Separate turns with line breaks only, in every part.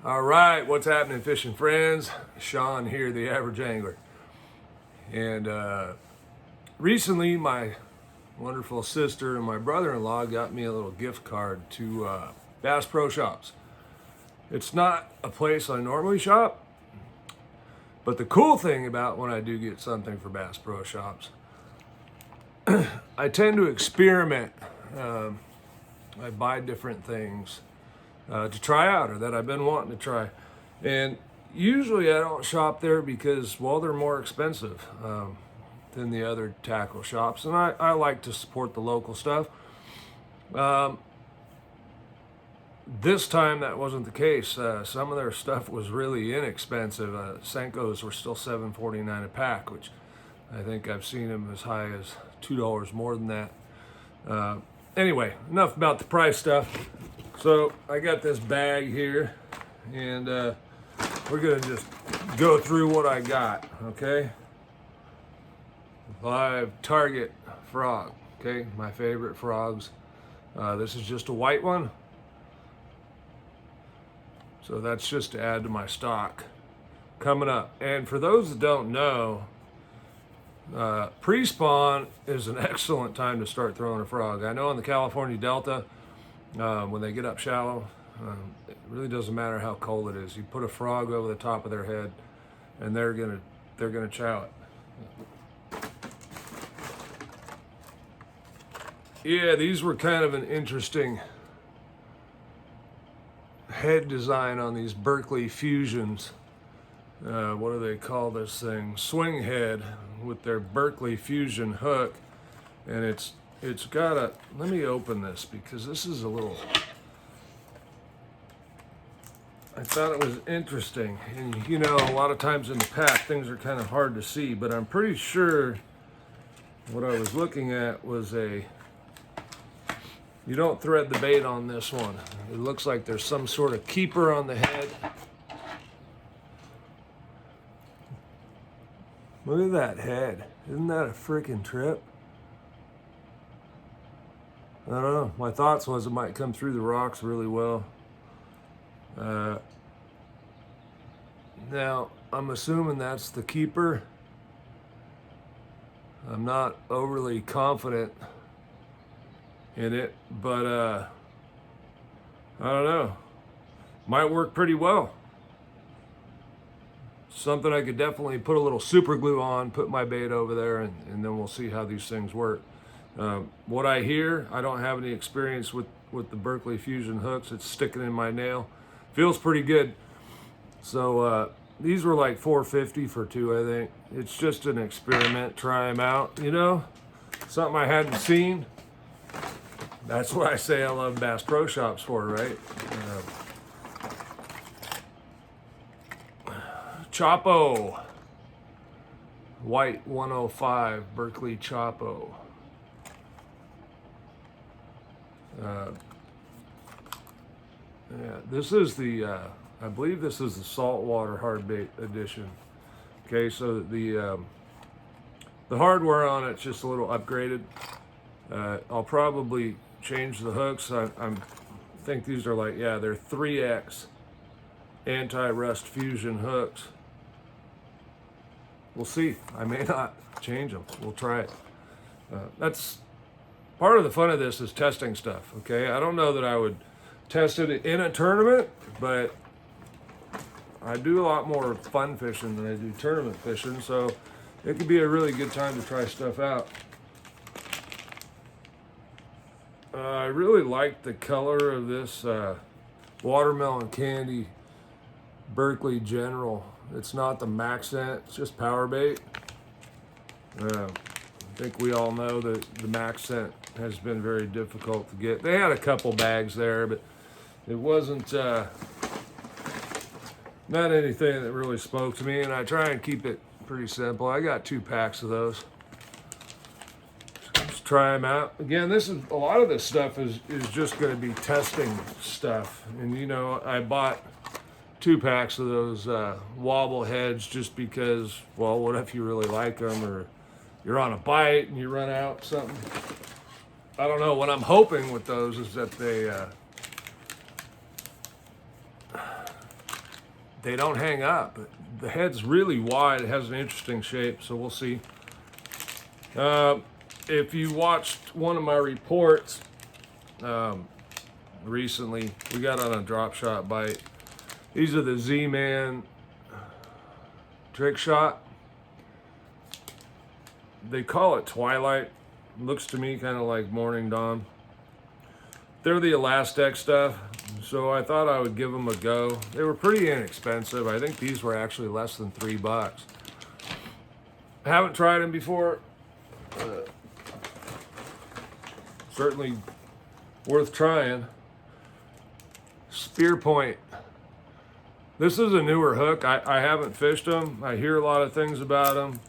All right, what's happening, fishing friends? Sean here, the average angler. And recently, my wonderful sister and my brother-in-law got me a little gift card to Bass Pro Shops. It's not a place I normally shop, but the cool thing about when I do get something for Bass Pro Shops, I tend to experiment. I buy different things to try out or that I've been wanting to try. And usually I don't shop there because, well, they're more expensive than the other tackle shops. And I like to support the local stuff. This time that wasn't the case. Some of their stuff was really inexpensive. Senkos were still $7.49 a pack, which I think I've seen them as high as $2 more than that. Anyway, enough about the price stuff. So I got this bag here, and we're gonna just go through what I got, okay? Live Target frog, okay? My favorite frogs. This is just a white one. So that's just to add to my stock coming up. And for those that don't know, pre-spawn is an excellent time to start throwing a frog. I know in the California Delta, when they get up shallow, it really doesn't matter how cold it is. You put a frog over the top of their head, and they're gonna chow it. Yeah, these were kind of an interesting head design on these Berkley Fusions. What do they call this thing? Swing head with their Berkley Fusion hook, and it's got a, let me open this because this is a little, I thought it was interesting. And you know, a lot of times in the pack things are kind of hard to see, but I'm pretty sure what I was looking at was you don't thread the bait on this one. It looks like there's some sort of keeper on the head. Look at that head. Isn't that a freaking trip? I don't know. My thoughts was it might come through the rocks really well. Now, I'm assuming that's the keeper. I'm not overly confident in it, but I don't know. Might work pretty well. Something I could definitely put a little super glue on, put my bait over there, and then we'll see how these things work. What I hear, I don't have any experience with the Berkley Fusion hooks. It's sticking in my nail. Feels pretty good. So these were like $4.50 for two, I think. It's just an experiment, try them out, you know? Something I hadn't seen. That's what I say I love Bass Pro Shops for, right? Choppo White 105 Berkley Choppo. Yeah, this is the I believe this is the saltwater hard bait edition. Okay, so the hardware on it's just a little upgraded. I'll probably change the hooks. I think these are like, yeah, they're 3X anti-rust fusion hooks. We'll see. I may not change them. We'll try it. That's part of the fun of this is testing stuff. Okay, I don't know that I would test it in a tournament, but I do a lot more fun fishing than I do tournament fishing, so it could be a really good time to try stuff out. I really like the color of this watermelon candy Berkley General. It's not the Maxcent, it's just power bait. I think we all know that the Maxcent has been very difficult to get. They had a couple bags there, but it wasn't not anything that really spoke to me, and I try and keep it pretty simple. I got 2 packs of those. Let's try them out. Again, this is a lot of this stuff is just going to be testing stuff, and you know, I bought 2 packs of those wobble heads just because, well, what if you really like them, or you're on a bite and you run out something. I don't know. What I'm hoping with those is that they they don't hang up. The head's really wide. It has an interesting shape, so we'll see. If you watched one of my reports recently, we got on a drop shot bite. These are the ZMan trick shot. They call it Twilight. Looks to me kind of like Morning Dawn. They're the Elastex stuff, so I thought I would give them a go. They were pretty inexpensive. I think these were actually less than $3. I haven't tried them before. Certainly worth trying. Spear point. This is a newer hook. I haven't fished them. I hear a lot of things about them.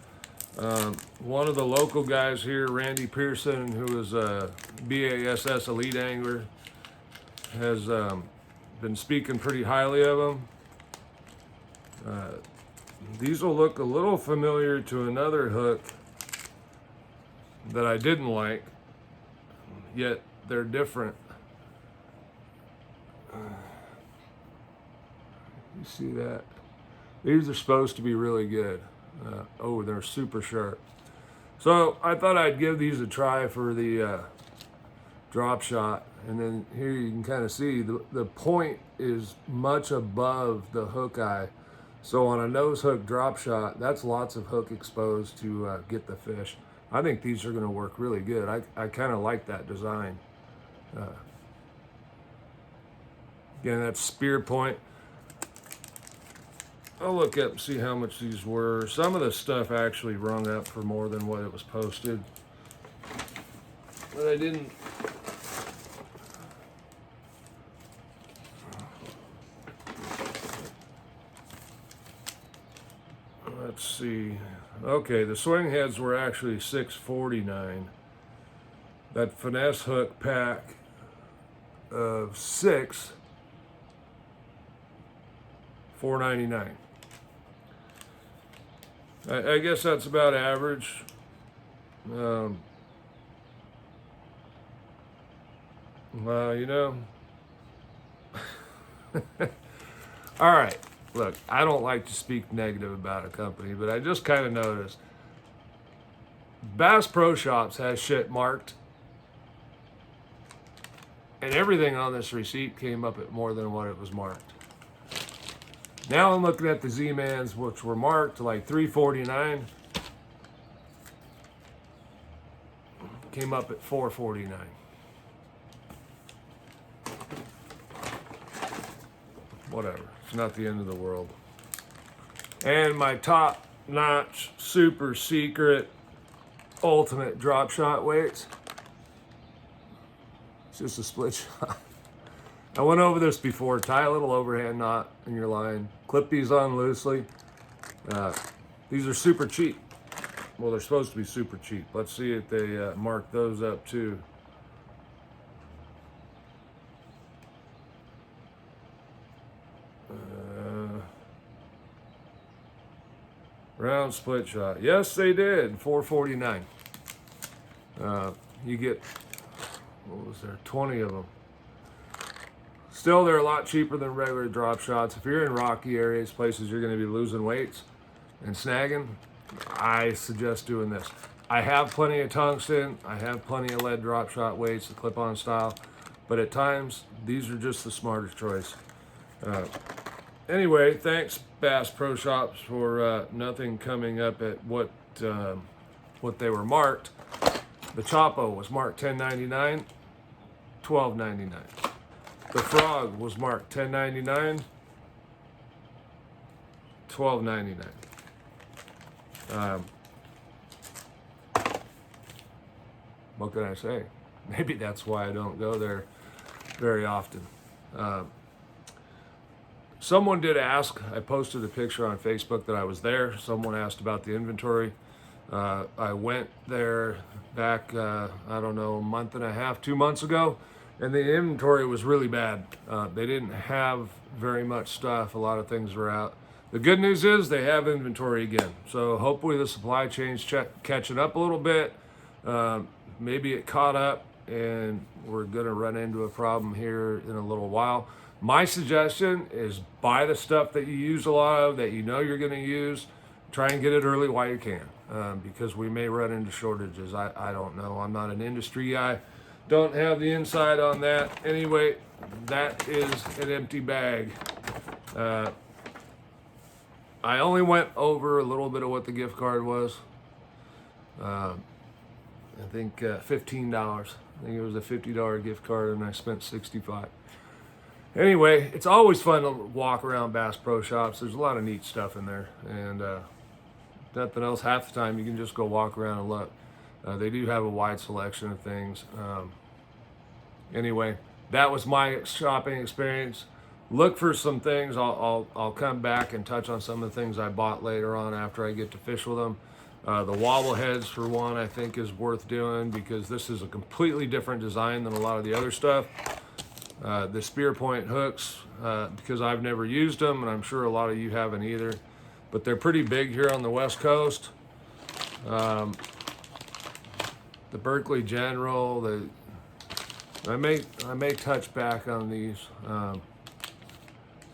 One of the local guys here, Randy Pearson, who is a BASS elite angler, has been speaking pretty highly of them. These will look a little familiar to another hook that I didn't like, yet they're different. You see that? These are supposed to be really good. Oh, they're super sharp. So I thought I'd give these a try for the drop shot. And then here you can kind of see the point is much above the hook eye. So on a nose hook drop shot, that's lots of hook exposed to get the fish. I think these are going to work really good. I kind of like that design. Again, that's spear point. I'll look up and see how much these were. Some of the stuff actually rung up for more than what it was posted. But I didn't. Let's see. Okay, the swing heads were actually $6.49. That finesse hook pack of 6, $4.99. I guess that's about average. Well, you know. All right. Look, I don't like to speak negative about a company, but I just kind of noticed Bass Pro Shops has shit marked, and everything on this receipt came up at more than what it was marked. Now I'm looking at the Z-Mans, which were marked like $3.49, came up at $4.49. Whatever. It's not the end of the world. And my top-notch, super secret, ultimate drop shot weights. It's just a split shot. I went over this before. Tie a little overhand knot in your line. Clip these on loosely. These are super cheap. Well, they're supposed to be super cheap. Let's see if they mark those up too. Round split shot. Yes, they did. $4.49. You get, what was there, 20 of them. Still, they're a lot cheaper than regular drop shots. If you're in rocky areas, places you're going to be losing weights and snagging, I suggest doing this. I have plenty of tungsten. I have plenty of lead drop shot weights, the clip-on style. But at times, these are just the smarter choice. Anyway, thanks Bass Pro Shops for nothing coming up at what they were marked. The Choppo was marked $10.99, $12.99. The Frog was marked $10.99, $12.99. What can I say? Maybe that's why I don't go there very often. Someone did ask, I posted a picture on Facebook that I was there. Someone asked about the inventory. I went there back, I don't know, a month and a half, 2 months ago, and the inventory was really bad. They didn't have very much stuff. A lot of things were out. The good news is they have inventory again. So hopefully the supply chain's catching up a little bit. Maybe it caught up and we're gonna run into a problem here in a little while. My suggestion is buy the stuff that you use a lot of, that you know you're going to use. Try and get it early while you can, because we may run into shortages. I don't know. I'm not an industry guy. Don't have the insight on that. Anyway, that is an empty bag. I only went over a little bit of what the gift card was. I think $15. I think it was a $50 gift card, and I spent $65. Anyway, it's always fun to walk around Bass Pro Shops. There's a lot of neat stuff in there, and nothing else. Half the time you can just go walk around and look. They do have a wide selection of things. Anyway, that was my shopping experience. Look for some things. I'll come back and touch on some of the things I bought later on after I get to fish with them. The wobble heads, for one, I think is worth doing, because this is a completely different design than a lot of the other stuff. The spear point hooks, because I've never used them, and I'm sure a lot of you haven't either, but they're pretty big here on the West Coast. The Berkley General, I may touch back on these.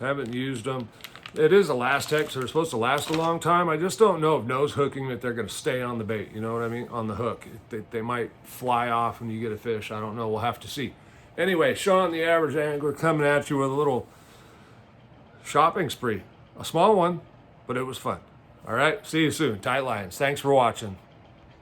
Haven't used them. It is Elastec, so they're supposed to last a long time. I just don't know if nose hooking that they're going to stay on the bait. You know what I mean? On the hook, they might fly off when you get a fish. I don't know. We'll have to see. Anyway, Sean, the average angler, coming at you with a little shopping spree. A small one, but it was fun. All right, see you soon. Tight lines. Thanks for watching.